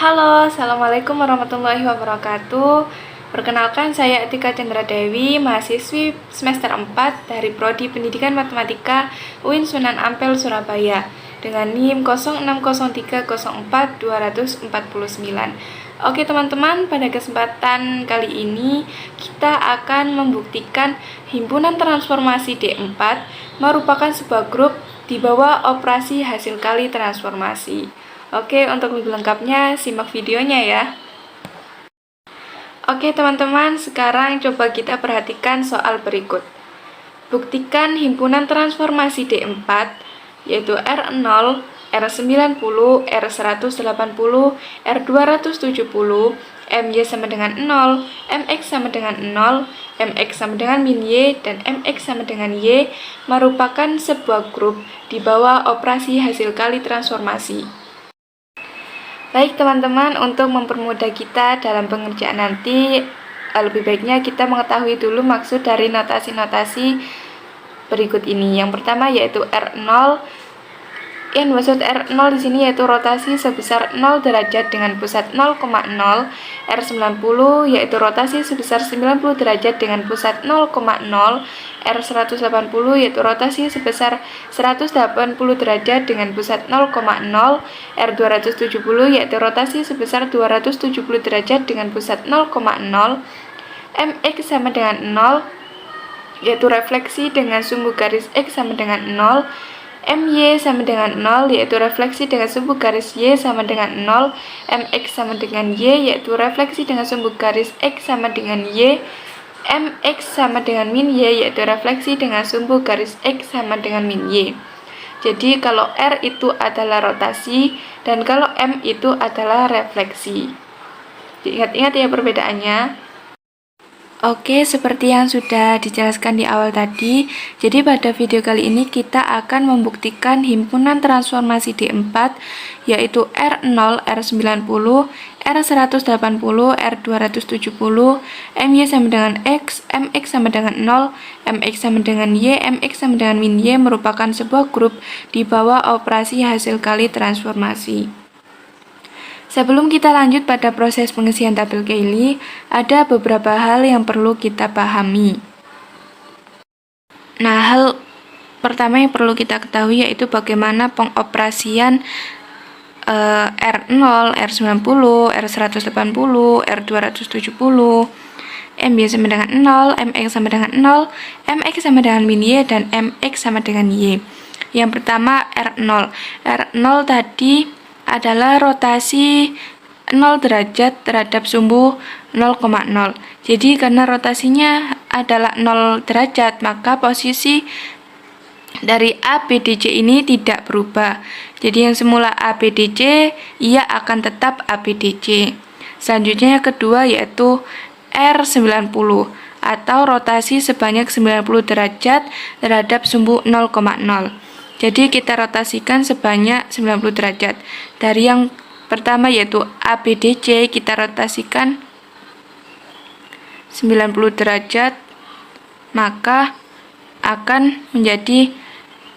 Halo, Assalamualaikum warahmatullahi wabarakatuh. Perkenalkan, saya Atika Chandra Dewi, mahasiswi semester 4 dari Prodi Pendidikan Matematika UIN Sunan Ampel, Surabaya, dengan NIM 060304249. Oke teman-teman, pada kesempatan kali ini kita akan membuktikan himpunan transformasi D4 merupakan sebuah grup di bawah operasi hasil kali transformasi. Oke, untuk lebih lengkapnya simak videonya ya. Oke teman-teman, sekarang coba kita perhatikan soal berikut. Buktikan himpunan transformasi D4 yaitu R0, R90, R180, R270, MY sama dengan 0, MX sama dengan 0, MX sama dengan min Y, dan MX sama dengan Y merupakan sebuah grup di bawah operasi hasil kali transformasi. Baik teman-teman, untuk mempermudah kita dalam pengerjaan nanti, lebih baiknya kita mengetahui dulu maksud dari notasi-notasi berikut ini. Yang pertama yaitu R0. Yang maksud R0 di sini yaitu rotasi sebesar 0 derajat dengan pusat 0,0. R90 yaitu rotasi sebesar 90 derajat dengan pusat 0,0. R180 yaitu rotasi sebesar 180 derajat dengan pusat 0,0. R270 yaitu rotasi sebesar 270 derajat dengan pusat 0,0. MX sama dengan 0 yaitu refleksi dengan sumbu garis X sama dengan 0. MY sama dengan 0 yaitu refleksi dengan sumbu garis Y sama dengan 0. MX sama dengan Y yaitu refleksi dengan sumbu garis X sama dengan Y. MX sama dengan min Y yaitu refleksi dengan sumbu garis X sama dengan min Y. Jadi kalau R itu adalah rotasi dan kalau M itu adalah refleksi. Ingat-ingat ya perbedaannya. Oke, seperti yang sudah dijelaskan di awal tadi, jadi pada video kali ini kita akan membuktikan himpunan transformasi D4 yaitu R0, R90, R180, R270, MY sama dengan X, MX sama dengan 0, MX sama dengan Y, MX sama dengan min Y merupakan sebuah grup di bawah operasi hasil kali transformasi. Sebelum kita lanjut pada proses pengisian tabel Cayley, ada beberapa hal yang perlu kita pahami. Nah, hal pertama yang perlu kita ketahui yaitu bagaimana pengoperasian R0, R90, R180, R270, MY sama dengan 0, MX sama dengan 0, MX sama dengan min Y, dan MX sama dengan Y. Yang pertama R0. R0 tadi adalah rotasi 0 derajat terhadap sumbu 0,0. Jadi karena rotasinya adalah 0 derajat, maka posisi dari ABDC ini tidak berubah. Jadi yang semula ABDC, ia akan tetap ABDC. Selanjutnya yang kedua yaitu R90 atau rotasi sebanyak 90 derajat terhadap sumbu 0,0. Jadi kita rotasikan sebanyak 90 derajat. Dari yang pertama yaitu ABDC kita rotasikan 90 derajat, maka akan menjadi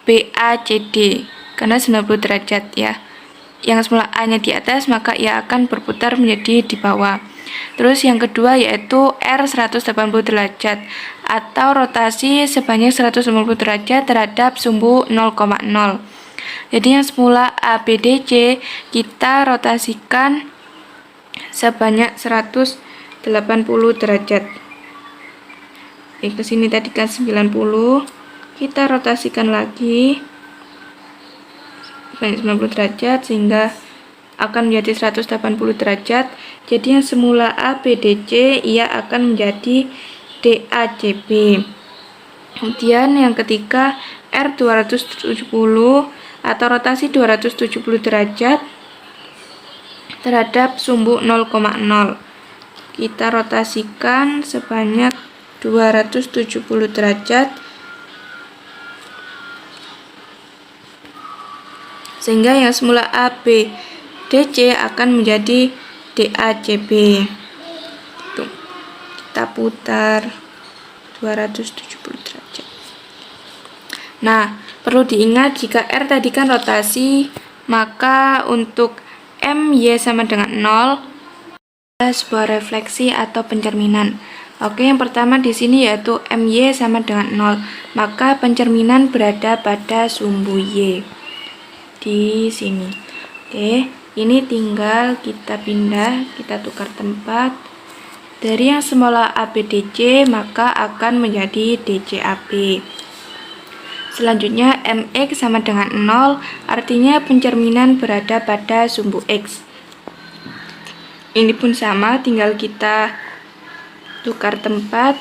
BACD karena 90 derajat ya. Yang semula A-nya di atas, maka ia akan berputar menjadi di bawah. Terus yang kedua yaitu R180 derajat atau rotasi sebanyak 180 derajat terhadap sumbu 0,0. Jadi yang semula ABDC kita rotasikan sebanyak 180 derajat. Ke sini tadi kan 90, kita rotasikan lagi sebanyak 90 derajat sehingga akan menjadi 180 derajat. Jadi yang semula ABDC ia akan menjadi DACB. Kemudian yang ketiga R270 atau rotasi 270 derajat terhadap sumbu 0,0. Kita rotasikan sebanyak 270 derajat sehingga yang semula ABDC akan menjadi DACB. Tuh, kita putar 270 derajat. Nah, perlu diingat jika R tadi kan rotasi, maka untuk MY sama dengan 0 adalah sebuah refleksi atau pencerminan. Oke, yang pertama di sini yaitu MY sama dengan 0, maka pencerminan berada pada sumbu Y di sini. Oke, ini tinggal kita pindah, kita tukar tempat. Dari yang semula ABDC maka akan menjadi DCAB. Selanjutnya MX sama dengan 0, artinya pencerminan berada pada sumbu X. Ini pun sama, tinggal kita tukar tempat.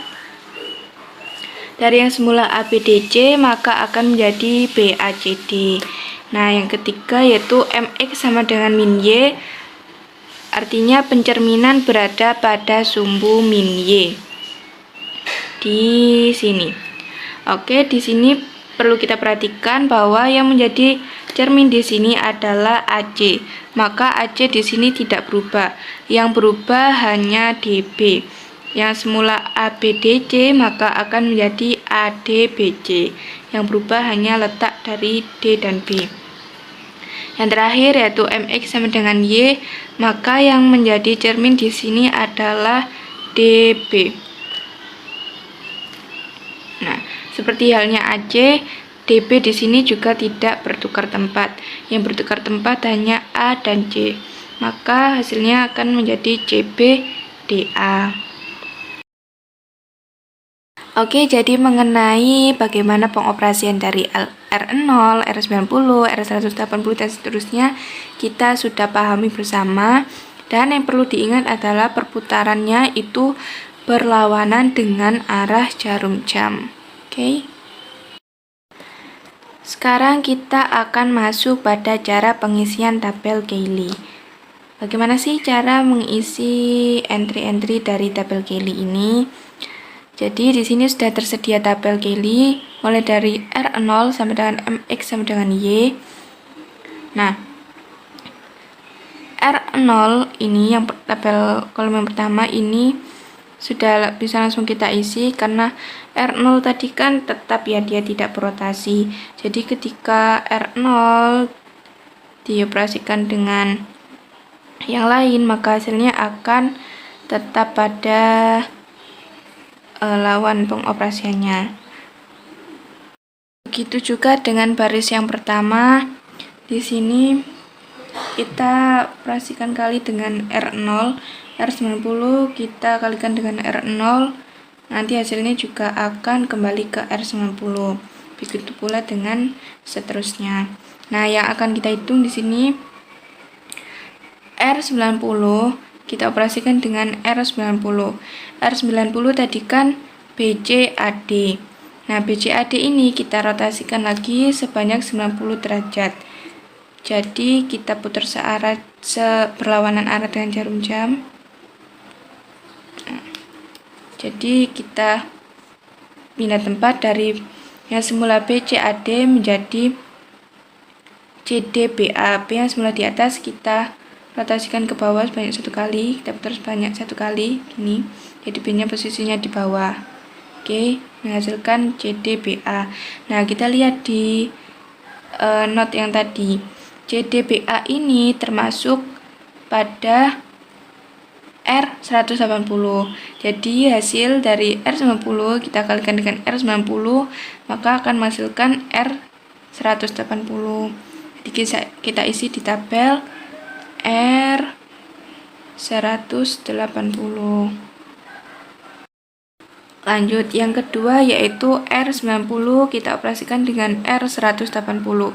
Dari yang semula ABDC maka akan menjadi BACD. Nah, yang ketiga yaitu MX sama dengan min Y, artinya pencerminan berada pada sumbu min Y di sini. Oke, di sini perlu kita perhatikan bahwa yang menjadi cermin di sini adalah AC. Maka AC di sini tidak berubah. Yang berubah hanya DB. Yang semula ABDC maka akan menjadi ADBC. Yang berubah hanya letak dari D dan B. Yang terakhir yaitu MX sama dengan Y, maka yang menjadi cermin di sini adalah DB. Nah, seperti halnya AC, DB di sini juga tidak bertukar tempat. Yang bertukar tempat hanya A dan C. Maka hasilnya akan menjadi CBDA. Oke, jadi mengenai bagaimana pengoperasian dari R0, R90, R180 dan seterusnya kita sudah pahami bersama. Dan yang perlu diingat adalah perputarannya itu berlawanan dengan arah jarum jam. Oke. Sekarang kita akan masuk pada cara pengisian tabel Cayley. Bagaimana sih cara mengisi entry-entry dari tabel Cayley ini? Jadi di sini sudah tersedia tabel Cayley mulai dari R0 sampai dengan MX sama dengan Y. Nah, R0 ini yang tabel kolom yang pertama ini sudah bisa langsung kita isi karena R0 tadi kan tetap ya, dia tidak berotasi. Jadi ketika R0 dioperasikan dengan yang lain maka hasilnya akan tetap pada lawan pengoperasiannya. Begitu juga dengan baris yang pertama. Di sini kita operasikan kali dengan R0, R90 kita kalikan dengan R0, nanti hasilnya juga akan kembali ke R90. Begitu pula dengan seterusnya. Nah, yang akan kita hitung di sini R90 kita operasikan dengan R90. R90 tadi kan BCAD. Nah, BCAD ini kita rotasikan lagi sebanyak 90 derajat. Jadi kita putar berlawanan arah dengan jarum jam. Jadi kita pindah tempat dari yang semula BCAD menjadi CDBA. B yang semula di atas kita rotasikan ke bawah sebanyak satu kali, kita putar sebanyak satu kali gini, jadi B nya posisinya di bawah. Oke, menghasilkan CDBA. Nah, kita lihat di note yang tadi, CDBA ini termasuk pada R180. Jadi hasil dari R90 kita kalikan dengan R90 maka akan menghasilkan R180. Jadi kita isi di tabel R180. Lanjut, yang kedua yaitu R90 kita operasikan dengan R180.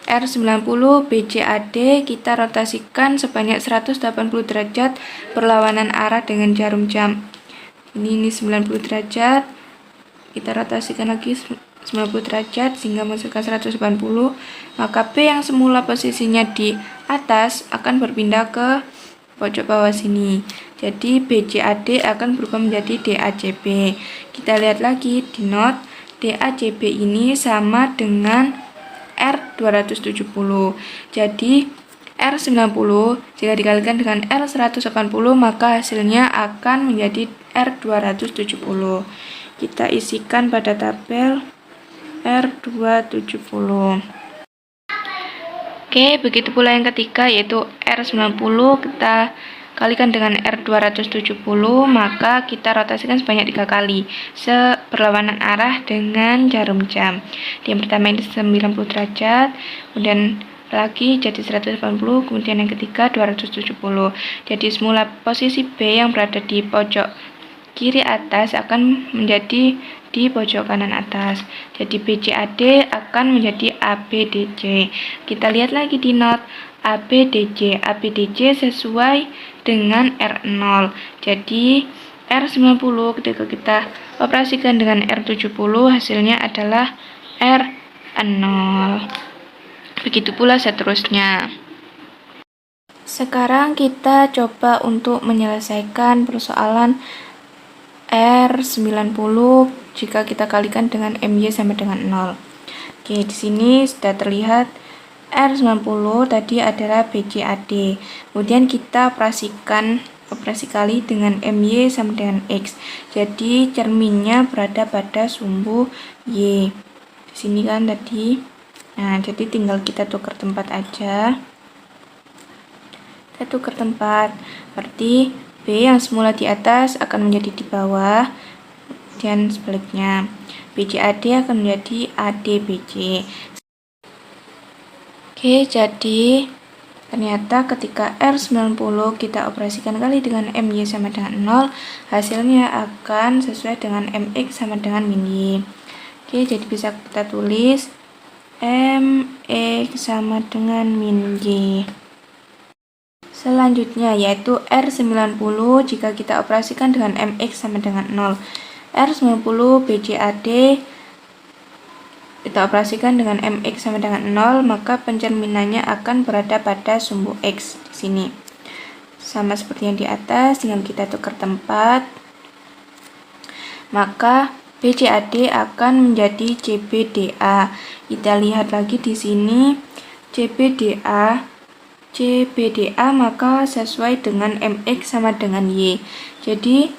R90 BCAD kita rotasikan sebanyak 180 derajat berlawanan arah dengan jarum jam. Ini 90 derajat. Kita rotasikan lagi 90 derajat sehingga menghasilkan 180. Maka B yang semula posisinya di atas akan berpindah ke pojok bawah sini. Jadi BCAD akan berubah menjadi DACB. Kita lihat lagi di note, DACB ini sama dengan R270. Jadi R90 jika dikalikan dengan R180 maka hasilnya akan menjadi R270. Kita isikan pada tabel R270. Oke, begitu pula yang ketiga yaitu R90 kita kalikan dengan R270, maka kita rotasikan sebanyak 3 kali seberlawanan arah dengan jarum jam. Yang pertama ini 90 derajat, kemudian lagi jadi 180, kemudian yang ketiga 270. Jadi semula posisi B yang berada di pojok kiri atas akan menjadi di pojok kanan atas. Jadi BCAD akan menjadi ABDC. Kita lihat lagi di not ABDC. ABDC sesuai dengan R0. Jadi R90 ketika kita operasikan dengan R70 hasilnya adalah R0. Begitu pula seterusnya. Sekarang kita coba untuk menyelesaikan persoalan R90 jika kita kalikan dengan MY sama dengan 0. Oke, di sini sudah terlihat R90 tadi adalah BCAD. Kemudian kita operasi kali dengan MY sama dengan X. Jadi cerminnya berada pada sumbu Y. Di sini kan tadi. Nah, jadi tinggal kita tukar tempat aja. Kita tukar tempat. Berarti B yang semula di atas akan menjadi di bawah, dan sebaliknya BCAD akan menjadi ADBC. Oke, jadi ternyata ketika R90 kita operasikan kali dengan MY sama dengan 0, hasilnya akan sesuai dengan MX sama dengan min Y. Oke, jadi bisa kita tulis MX sama dengan min Y. Selanjutnya yaitu R90 jika kita operasikan dengan MX sama dengan 0. R90 BCAD kita operasikan dengan MX sama dengan 0, maka pencerminannya akan berada pada sumbu X di sini. Sama seperti yang di atas, tinggal kita tukar tempat. Maka BCAD akan menjadi CBDA. Kita lihat lagi di sini CBDA maka sesuai dengan MX sama dengan Y. Jadi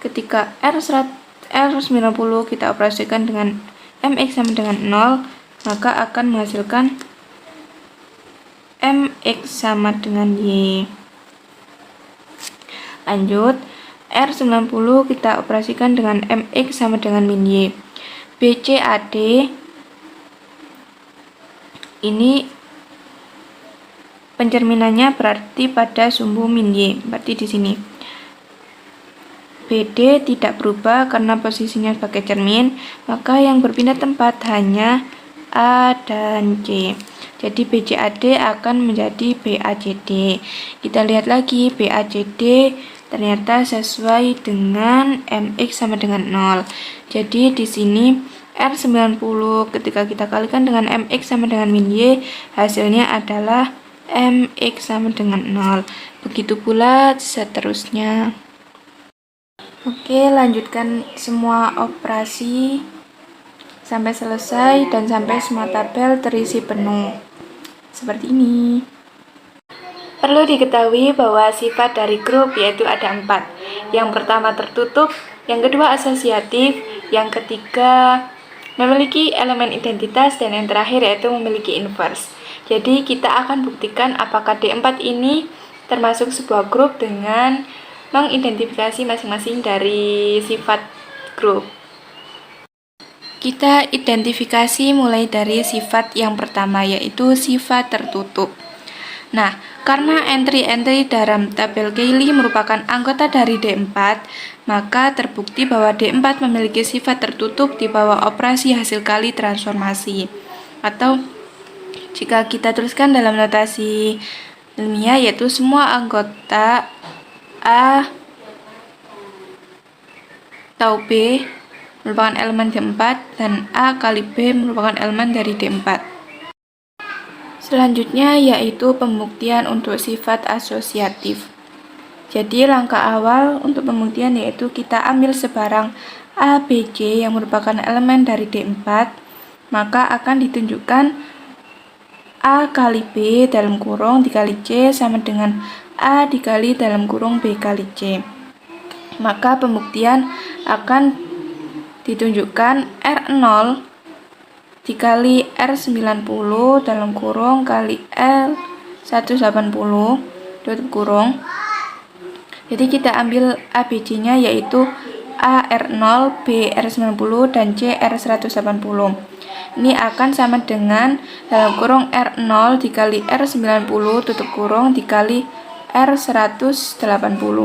ketika R90 kita operasikan dengan MX sama dengan 0, maka akan menghasilkan MX sama dengan Y. Lanjut, R90 kita operasikan dengan MX sama dengan min Y. BCAD ini pencerminannya berarti pada sumbu min Y. Berarti di sini BD tidak berubah karena posisinya sebagai cermin, maka yang berpindah tempat hanya A dan C. Jadi BCAD akan menjadi BACD. Kita lihat lagi BACD ternyata sesuai dengan MX sama dengan 0. Jadi di sini R90 ketika kita kalikan dengan MX sama dengan min Y, hasilnya adalah MX sama dengan 0. Begitu pula seterusnya. Oke, lanjutkan semua operasi sampai selesai dan sampai semua tabel terisi penuh. Seperti ini. Perlu diketahui bahwa sifat dari grup yaitu ada 4. Yang pertama tertutup, yang kedua asosiatif, yang ketiga memiliki elemen identitas, dan yang terakhir yaitu memiliki inverse. Jadi kita akan buktikan apakah D4 ini termasuk sebuah grup dengan mengidentifikasi masing-masing dari sifat grup. Kita identifikasi mulai dari sifat yang pertama yaitu sifat tertutup. Nah, karena entry-entry dalam tabel Cayley merupakan anggota dari D4, maka terbukti bahwa D4 memiliki sifat tertutup di bawah operasi hasil kali transformasi. Atau jika kita tuliskan dalam notasi ilmiah yaitu semua anggota A atau B merupakan elemen D4 dan A kali B merupakan elemen dari D4. Selanjutnya yaitu pembuktian untuk sifat asosiatif. Jadi langkah awal untuk pembuktian yaitu kita ambil sebarang A, B, C yang merupakan elemen dari D4, maka akan ditunjukkan A kali B dalam kurung dikali C sama dengan A dikali dalam kurung B kali C. Maka pembuktian akan ditunjukkan R0 dikali R90 dalam kurung kali L180 tutup kurung. Jadi kita ambil ABC-nya yaitu A R0, B R90, dan C R180. Ini akan sama dengan dalam kurung R0 dikali R90 tutup kurung dikali R180.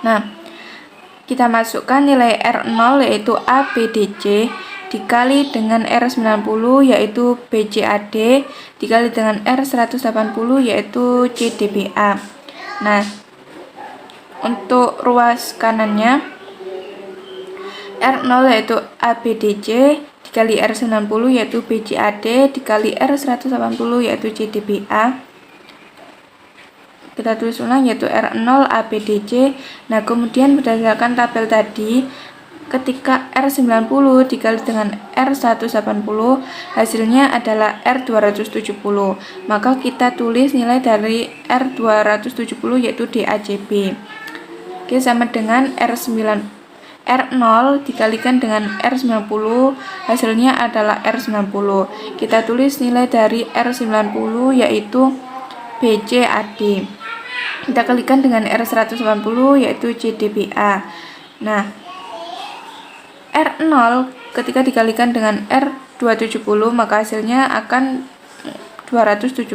Nah, kita masukkan nilai R0 yaitu ABDC dikali dengan R90 yaitu BCAD dikali dengan R180 yaitu CDBA. Nah, untuk ruas kanannya R0 yaitu ABDC dikali R90 yaitu BCAD dikali R180 yaitu CDBA. Kita tulis ulang yaitu R0 ABDC. Nah, kemudian berdasarkan tabel tadi, ketika R90 dikali dengan R180 hasilnya adalah R270. Maka kita tulis nilai dari R270 yaitu DACB. Oke, sama dengan R0 dikalikan dengan R90 hasilnya adalah R90. Kita tulis nilai dari R90 yaitu BCAD. Kita kalikan dengan R180 yaitu CDBA. Nah, R0 ketika dikalikan dengan R270 maka hasilnya akan 270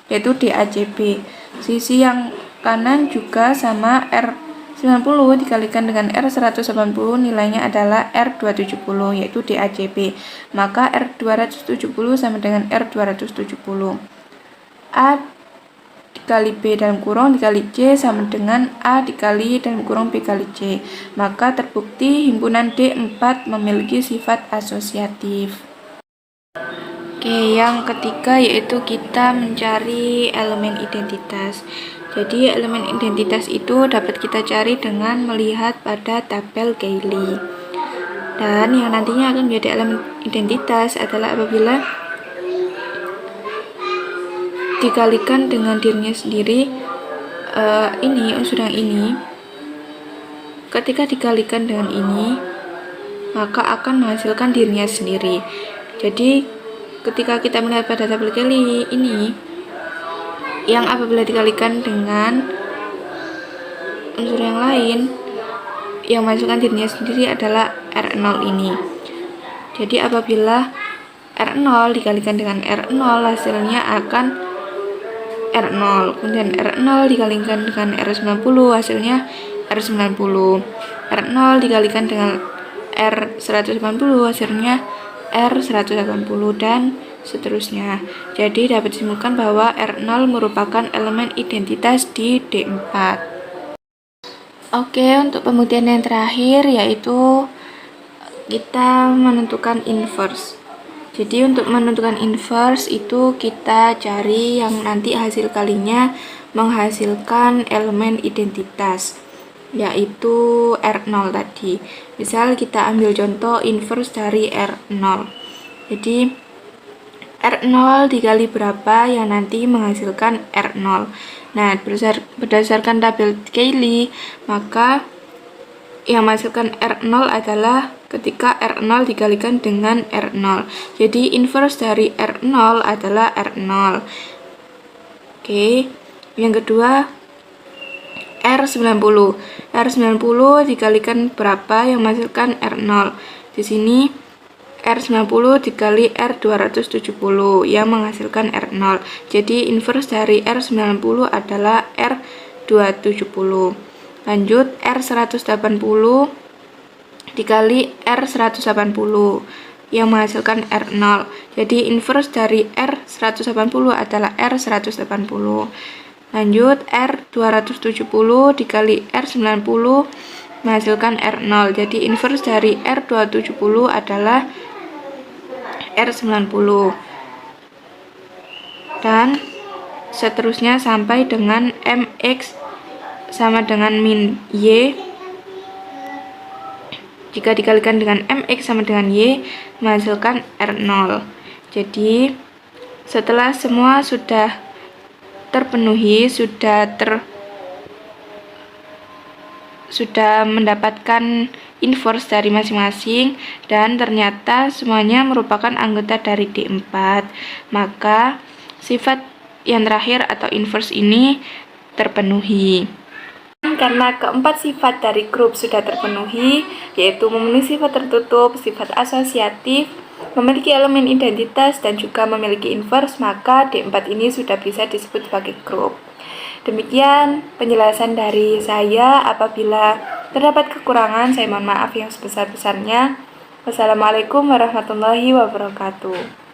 yaitu DACB. Sisi yang kanan juga sama R90 dikalikan dengan R180 nilainya adalah R270 yaitu DACB. Maka R270 sama dengan R270. A dikali B dalam kurung dikali C sama dengan A dikali dalam kurung B kali C. Maka terbukti himpunan D4 memiliki sifat asosiatif. Oke, yang ketiga yaitu kita mencari elemen identitas. Jadi elemen identitas itu dapat kita cari dengan melihat pada tabel Cayley. Dan yang nantinya akan menjadi elemen identitas adalah apabila dikalikan dengan dirinya sendiri, ini unsur yang ini ketika dikalikan dengan ini maka akan menghasilkan dirinya sendiri. Jadi ketika kita melihat pada tabel Cayley ini, yang apabila dikalikan dengan unsur yang lain yang menghasilkan dirinya sendiri adalah R0 ini. Jadi apabila R0 dikalikan dengan R0 hasilnya akan R0, kemudian R0 dikalikan dengan R90 hasilnya R90, R0 dikalikan dengan R180 hasilnya R180, dan seterusnya. Jadi dapat disimpulkan bahwa R0 merupakan elemen identitas di D4. Oke, untuk pembuktian yang terakhir yaitu kita menentukan inverse. Jadi untuk menentukan inverse itu kita cari yang nanti hasil kalinya menghasilkan elemen identitas, yaitu R0 tadi. Misal kita ambil contoh inverse dari R0. Jadi R0 dikali berapa yang nanti menghasilkan R0. Nah, berdasarkan tabel Cayley, maka yang menghasilkan R0 adalah ketika R0 dikalikan dengan R0. Jadi inverse dari R0 adalah R0. Oke, yang kedua R90. R90 dikalikan berapa yang menghasilkan R0. Di sini R90 dikali R270 yang menghasilkan R0. Jadi inverse dari R90 adalah R270. Lanjut, R180 dikali R180 yang menghasilkan R0. Jadi inverse dari R180 adalah R180. Lanjut, R270 dikali R90 menghasilkan R0. Jadi inverse dari R270 adalah R90. Dan seterusnya sampai dengan MX sama dengan min Y. Jika dikalikan dengan MX sama dengan Y menghasilkan R0. Jadi setelah semua sudah terpenuhi, sudah mendapatkan inverse dari masing-masing dan ternyata semuanya merupakan anggota dari D4. Maka sifat yang terakhir atau inverse ini terpenuhi. Karena keempat sifat dari grup sudah terpenuhi, yaitu memenuhi sifat tertutup, sifat asosiatif, memiliki elemen identitas, dan juga memiliki inverse, maka D4 ini sudah bisa disebut sebagai grup. Demikian penjelasan dari saya. Apabila terdapat kekurangan, saya mohon maaf yang sebesar-besarnya. Wassalamualaikum warahmatullahi wabarakatuh.